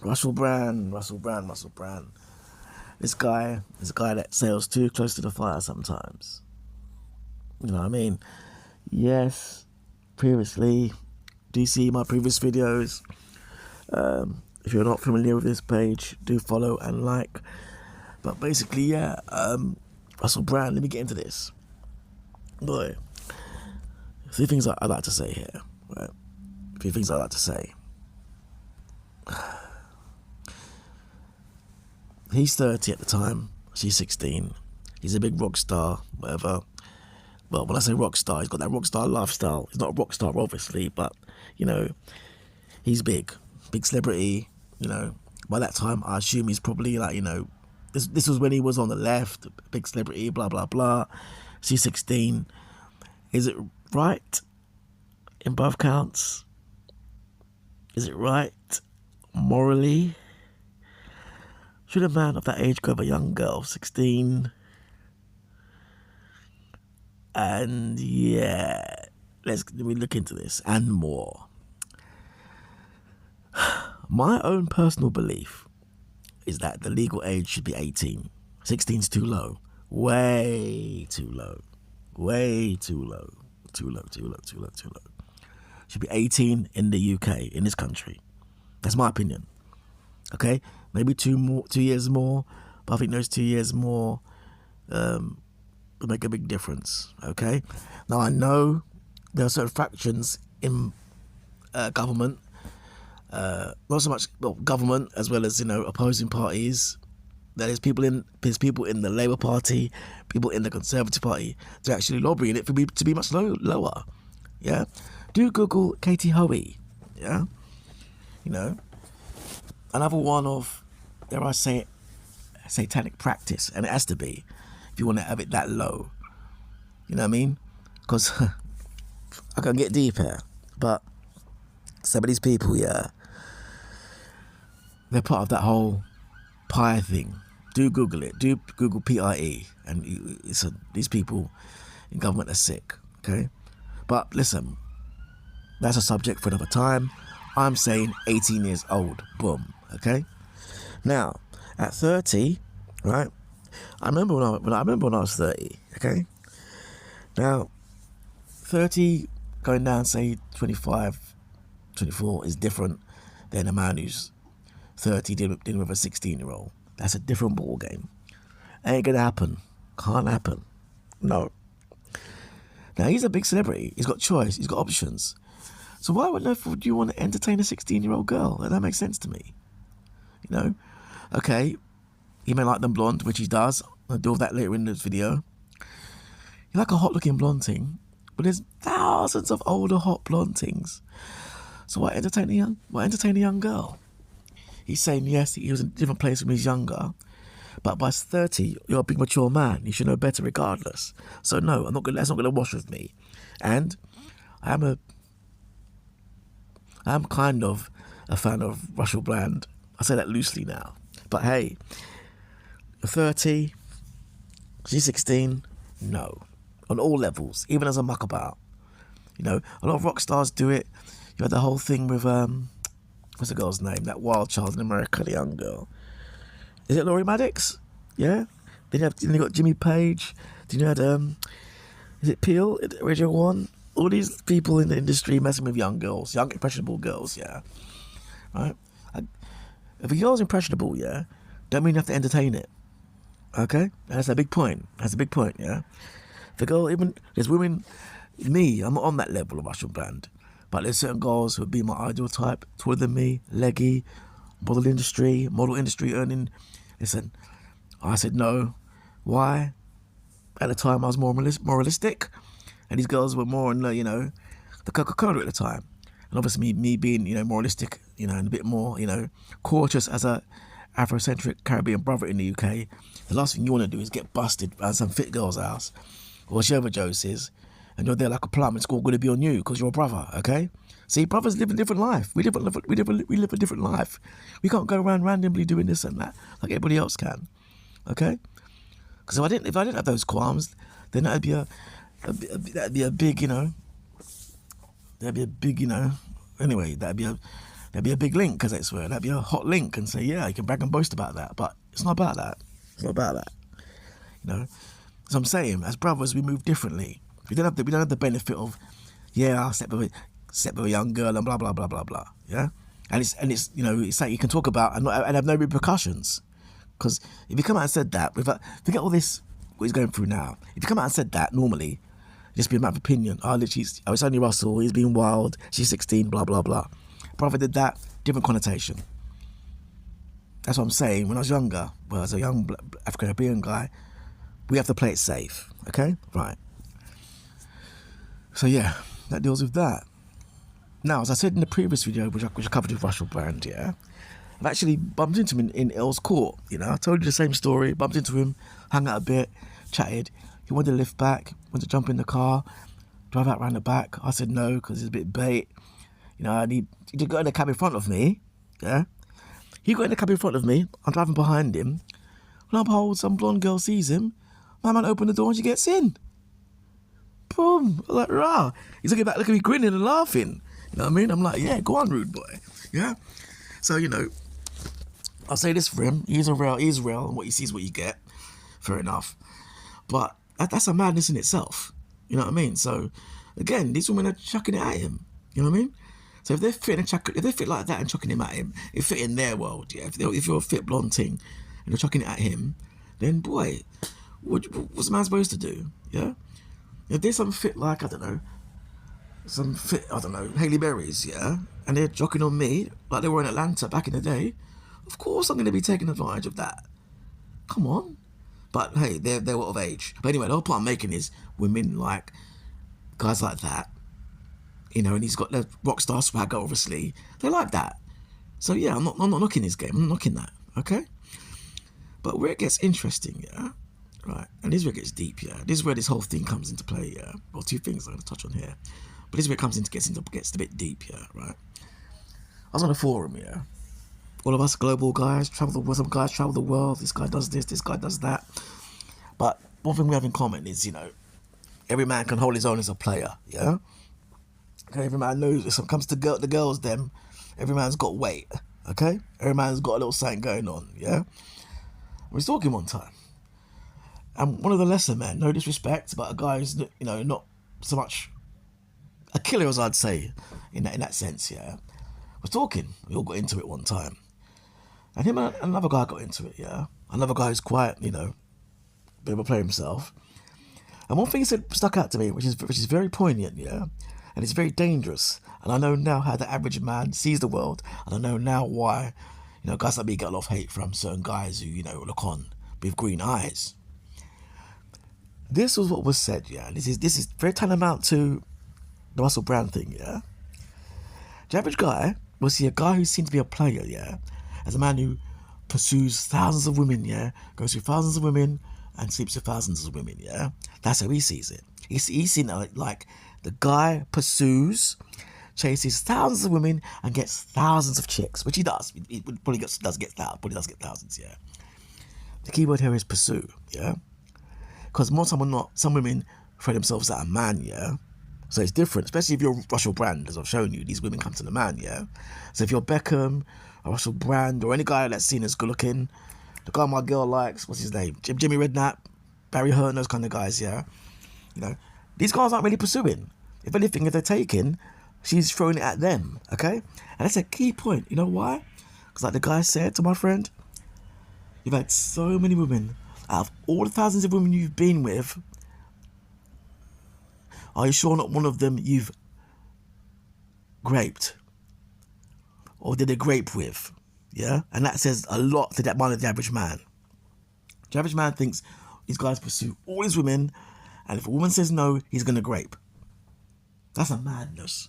Russell Brand. This guy is a guy that sails too close to the fire sometimes. You know what I mean? Yes, previously, do you see my previous videos? If you're not familiar with this page, do follow and like. But basically, yeah, Russell Brand, let me get into this. Boy, a few things I'd like to say here, right? A few things I'd like to say. He's 30 at the time, she's 16. He's a big rock star, whatever. Well, when I say rock star, he's got that rock star lifestyle. He's not a rock star, obviously, but, you know, he's big celebrity, you know. By that time, I assume he's probably like, you know, this was when he was on the left, big celebrity, blah, blah, blah. She's 16. Is it right in both counts? Is it right morally? Should a man of that age go with a young girl, 16? And yeah, let me look into this and more. My own personal belief is that the legal age should be 18. 16's too low. Way too low. Way too low. Too low. Should be 18 in the UK, in this country. That's my opinion. Okay? Maybe 2 years more, but I think those 2 years more will make a big difference. Okay? Now, I know there are certain fractions in government, not so much government as well as, you know, opposing parties. There's people in the Labour Party, people in the Conservative Party, they're actually lobbying it to be much lower. Yeah, do Google Katie Hoey. Yeah, you know, another one of, dare I say it, satanic practice, and it has to be if you want to have it that low. You know what I mean? Because I can get deep here, but some of these people, yeah, they're part of that whole PIE thing. Do Google it. Do Google PIE, and these people in government are sick. Okay, but listen, that's a subject for another time. I'm saying 18 years old. Boom. Okay. Now, at 30, right? I remember when I was 30. Okay. Now, 30 going down, say 25, 24 is different than a man who's 30 dealing with a 16-year-old. That's a different ball game. Ain't gonna happen. Can't happen. No. Now, he's a big celebrity. He's got choice. He's got options. So why would you want to entertain a 16-year-old girl? That makes sense to me. You know? Okay, he may like them blonde, which he does. I'll deal with that later in this video. You like a hot-looking blonde thing, but there's thousands of older hot blonde things. So why entertain a young girl? He's saying, yes, he was in a different place when he was younger, but by 30, you're a big mature man. You should know better regardless. So no, that's not gonna wash with me. And I'm kind of a fan of Russell Brand. I say that loosely now. But hey, 30, she's 16, no. On all levels, even as a muckabout. You know, a lot of rock stars do it. You had the whole thing with, what's the girl's name? That wild child in America, the young girl. Is it Laurie Maddox? Yeah? Then you got Jimmy Page. Then you had, is it Peel, Radio 1? All these people in the industry messing with young girls, young impressionable girls, yeah? Right? If a girl's impressionable, yeah, don't mean you have to entertain it. Okay? And that's a big point. Yeah? If a girl, even, there's women, me, I'm not on that level of Russell Brand. But there's certain girls who would be my ideal type, taller than me, leggy, model industry earning. Listen, I said no. Why? At the time, I was more moralistic, and these girls were more in the, you know, the Coca-Cola at the time. And obviously, me being, you know, moralistic, you know, and a bit more, you know, cautious as a Afrocentric Caribbean brother in the UK. The last thing you want to do is get busted at some fit girl's house, or whichever Joe's is, and you're there like a plum. It's all going to be on you because you're a brother, okay? See, brothers live a different life. We live a different life. We can't go around randomly doing this and that like everybody else can, okay? Because if I didn't have those qualms, then that'd be a big, you know. Anyway, that'd be There'd be a big link, because I swear. That'd be a hot link and say, yeah, you can brag and boast about that. But it's not about that. It's not about that. You know? So I'm saying, as brothers, we move differently. We don't have the benefit of, yeah, I slept with a young girl and blah, blah, blah, blah, blah. Yeah? And it's you know, it's like you can talk about and have no repercussions. Because if you come out and said that, forget all this, what he's going through now. If you come out and said that, normally, just be a matter of opinion. Literally, it's only Russell, he's being wild, she's 16, blah, blah, blah. Brother did that, different connotation. That's what I'm saying. When I was younger, well, as a young African-Caribbean guy, we have to play it safe, okay? Right. So yeah, that deals with that. Now, as I said in the previous video, which I covered with Russell Brand, yeah, I've actually bumped into him in Earl's Court, you know. I told you the same story, bumped into him, hung out a bit, chatted. He wanted to lift back, wanted to jump in the car, drive out round the back. I said no, because it's a bit bait. You know, he got in the cab in front of me, yeah. He got in the cab in front of me, I'm driving behind him. When I behold, some blonde girl sees him, my man opened the door and she gets in. Boom, I'm like, rah. He's looking back, looking at me grinning and laughing. You know what I mean? I'm like, yeah, go on, rude boy. Yeah? So, you know, I'll say this for him. He's real, and what you see is what you get. Fair enough. But that's a madness in itself. You know what I mean? So, again, these women are chucking it at him. You know what I mean? So if they're fit like that and chucking him at him, it fit in their world, yeah? If you're a fit blonde thing and you're chucking it at him, then, boy, what's a man supposed to do? Yeah? If there's some fit like, I don't know, Hailey Berry's, yeah, and they're jockeying on me like they were in Atlanta back in the day, of course I'm going to be taking advantage of that. Come on. But hey, they're out of age. But anyway, the whole point I'm making is women like guys like that, you know, and he's got the rock star swagger, obviously. They like that. So yeah, I'm not knocking his game. I'm not knocking that, okay? But where it gets interesting, yeah, right, and this is where it gets deep, yeah. This is where this whole thing comes into play, yeah. Well, two things I'm going to touch on here. But this is where it gets a bit deep, yeah, right? I was on a forum, yeah. All of us global guys, some guys travel the world. This guy does this guy does that. But one thing we have in common is, you know, every man can hold his own as a player, yeah? Okay, every man knows if it comes to the girls, them, every man's got weight, okay? Every man's got a little something going on, yeah? I was talking one time, and one of the lesser men, no disrespect, but a guy who's, you know, not so much a killer as I'd say, in that sense, yeah, was talking. We all got into it one time. And him and another guy got into it, yeah. Another guy who's quite, you know, a bit of a player himself. And one thing he said stuck out to me, which is very poignant, yeah. And it's very dangerous. And I know now how the average man sees the world. And I know now why, you know, guys like me get a lot of hate from certain guys who, you know, look on with green eyes. This was what was said, yeah. This is very tantamount to the Russell Brand thing, yeah. The average guy will see a guy who seems to be a player, yeah, as a man who pursues thousands of women, yeah, goes through thousands of women and sleeps with thousands of women, yeah. That's how he sees it. He's seen it like the guy pursues, chases thousands of women and gets thousands of chicks, which he does. He probably does get thousands, yeah. The key word here is pursue, yeah, because more time than not, some women throw themselves at a man, yeah. So it's different, especially if you're Russell Brand, as I've shown you. These women come to the man, yeah? So if you're Beckham, or Russell Brand, or any guy that's seen as good looking, the guy my girl likes, what's his name? Jimmy Redknapp, Barry Hearn, those kind of guys, yeah? You know, these guys aren't really pursuing. If anything, if they're taking, she's throwing it at them, okay? And that's a key point. You know why? Because like the guy said to my friend, you've had so many women, out of all the thousands of women you've been with, are you sure not one of them you've graped? Or did they grape with? Yeah? And that says a lot to that man of the average man. The average man thinks these guys pursue all his women, and if a woman says no, he's going to grape. That's a madness.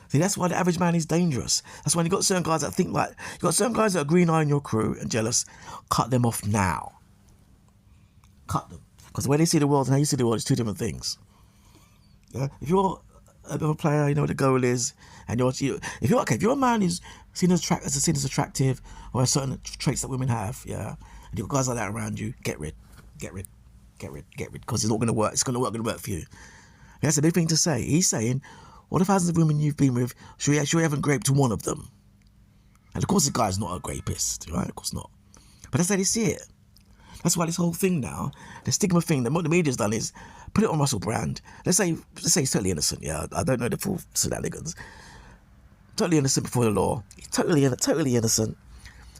See, that's why the average man is dangerous. That's why you got certain guys that think like, you got certain guys that are green eye in your crew and jealous. Cut them off now. Cut them. Because the way they see the world and how you see the world is two different things. Yeah? If you're a bit of a player, you know what the goal is, and if you're a man who's seen as attractive, or has certain traits that women have, yeah, and you've got guys like that around you, get rid, because it's not going to work. It's going to work for you. And that's a big thing to say. He's saying, what the thousands of women you've been with, sure you haven't graped one of them. And of course the guy's not a rapist, right? Of course not. But that's how they see it. That's why this whole thing now, the stigma thing, that what the media's done is put it on Russell Brand. Let's say he's totally innocent, yeah. I don't know the full shenanigans. Totally innocent before the law. He's totally innocent.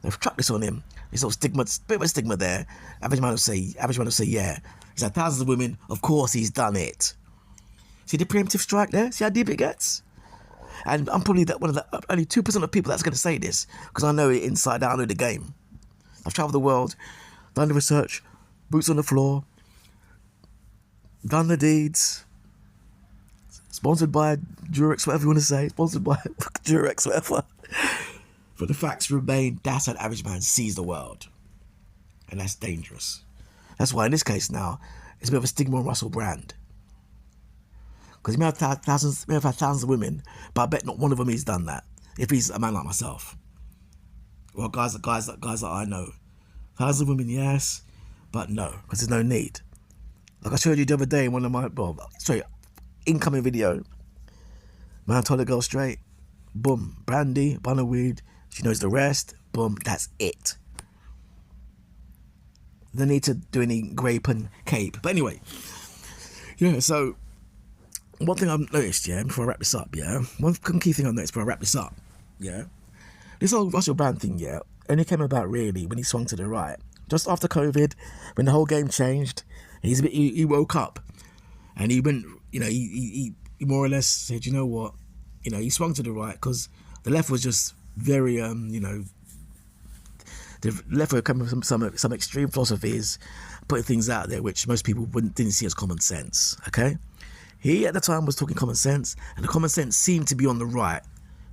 They've chucked this on him. There's no stigma, bit of a stigma there. Average man will say, yeah. He's had thousands of women. Of course he's done it. See the preemptive strike there? See how deep it gets? And I'm probably one of the only 2% of people that's going to say this, because I know it inside out. I know the game. I've travelled the world, done the research, boots on the floor, done the deeds. Sponsored by Durex, whatever you want to say. Sponsored by Durex, whatever. But the facts remain, that's how the average man sees the world. And that's dangerous. That's why in this case now, it's a bit of a stigma on Russell Brand. Because he may have had thousands of women, but I bet not one of them he's done that. If he's a man like myself. Well, guys that I know. Thousands of women, yes, but no, because there's no need. Like I showed you the other day in one of my, incoming video. Man told a girl straight, boom, brandy, bun of weed, she knows the rest, boom, that's it. No need to do any grape and cape. But anyway, yeah, so one thing I've noticed, yeah, before I wrap this up, yeah, one key thing I've noticed before I wrap this up, yeah, this whole Russell Brand thing, yeah, only came about really when he swung to the right. Just after COVID, when the whole game changed, he woke up and he went, you know, he more or less said, you know what, you know, he swung to the right because the left was just very, you know, the left were coming from some extreme philosophies, putting things out there which most people didn't see as common sense, okay? He, at the time, was talking common sense, and the common sense seemed to be on the right.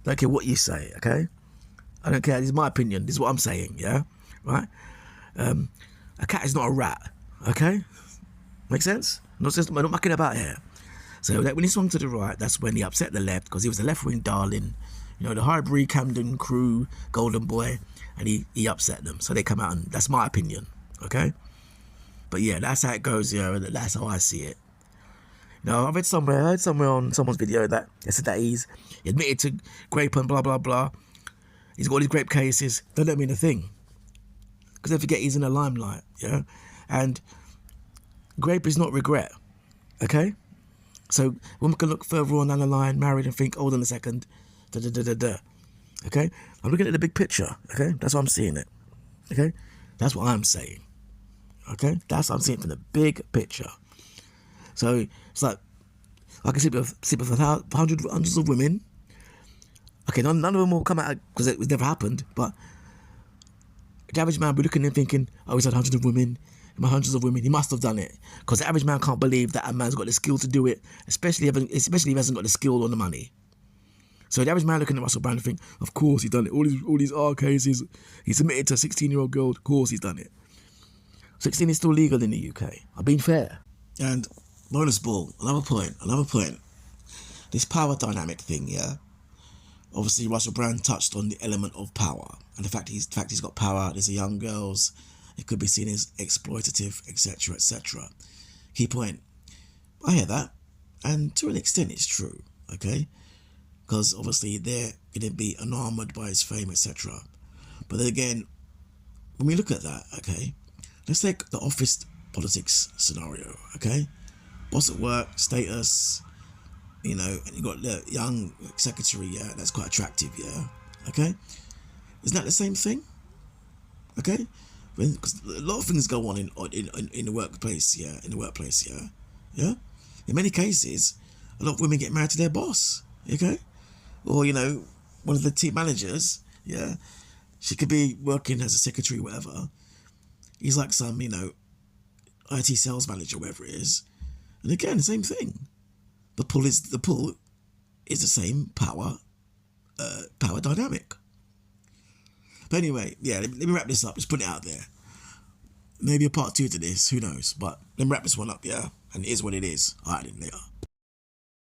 Don't care what you say, okay? I don't care, this is my opinion, this is what I'm saying, yeah? Right? A cat is not a rat, okay? Make sense? I'm not mucking about here. So when he swung to the right, that's when he upset the left, because he was a left-wing darling, you know, the Highbury, Camden crew, golden boy, and he upset them. So they come out, and that's my opinion, okay? But yeah, that's how it goes, yeah, that's how I see it. You know, I heard somewhere on someone's video that they said that he admitted to grape and blah, blah, blah. He's got all these grape cases. That don't mean a thing. Because don't forget, he's in the limelight, yeah? And grape is not regret, okay? So women can look further on down the line, married, and think, hold on a second, okay? I'm looking at the big picture, okay? That's what I'm seeing it, okay? That's what I'm saying, okay? That's what I'm seeing from the big picture. So it's like, I can sleep with hundreds of women. Okay, none of them will come out because it never happened, but the average man will be looking and thinking, oh, he's had hundreds of women, he must have done it. Because the average man can't believe that a man's got the skill to do it, especially if he hasn't got the skill or the money. So the average man looking at Russell Brand and think, of course he's done it. All these R cases, he submitted to a 16-year-old girl, of course he's done it. 16 is still legal in the UK. I'm being fair. And bonus ball, another point. This power dynamic thing, yeah? Obviously, Russell Brand touched on the element of power. And the fact he's got power, there's young girls, it could be seen as exploitative, etc., etc. Key point. I hear that. And to an extent, it's true, okay? Because obviously, they're going to be enamored by his fame, etc. But then again, when we look at that, okay, let's take the office politics scenario, okay? Boss at work, status, you know, and you got the young secretary, yeah, that's quite attractive, yeah, okay? Isn't that the same thing? Okay? Because a lot of things go on in the workplace, yeah, yeah? In many cases, a lot of women get married to their boss, okay? Or, you know, one of the team managers, yeah, she could be working as a secretary, whatever. He's like some, you know, IT sales manager, whatever it is. And again, the same thing. The pull is the same power dynamic. But anyway, yeah, let me wrap this up. Just put it out there. Maybe a part 2 to this, who knows? But let me wrap this one up, yeah? And it is what it is. Alright, then, later.